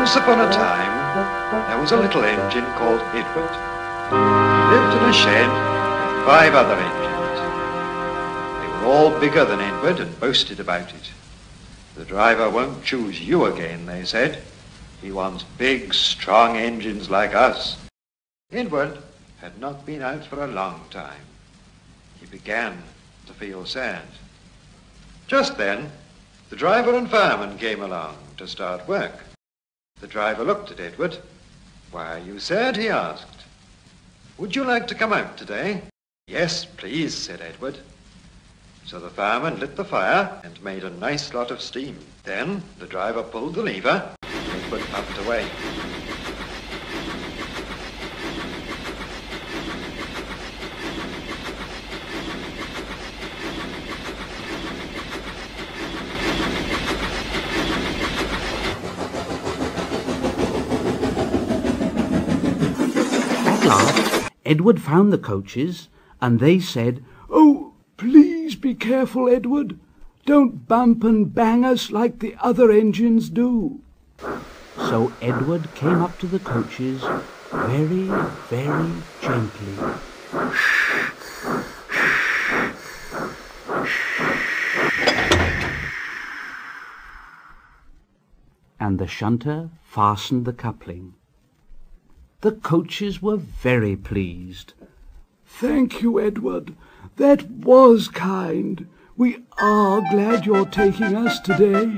Once upon a time, there was a little engine called Edward. He lived in a shed with 5 other engines. They were all bigger than Edward and boasted about it. The driver won't choose you again, they said. He wants big, strong engines like us. Edward had not been out for a long time. He began to feel sad. Just then, the driver and fireman came along to start work. The driver looked at Edward. "Why are you sad?" he asked. "Would you like to come out today?" "Yes, please," said Edward. So the fireman lit the fire and made a nice lot of steam. Then the driver pulled the lever and Edward puffed away. At last, Edward found the coaches, and they said, "Oh, please be careful, Edward. Don't bump and bang us like the other engines do." So Edward came up to the coaches very, very gently. And the shunter fastened the coupling. The coaches were very pleased. "Thank you, Edward. That was kind. We are glad you're taking us today."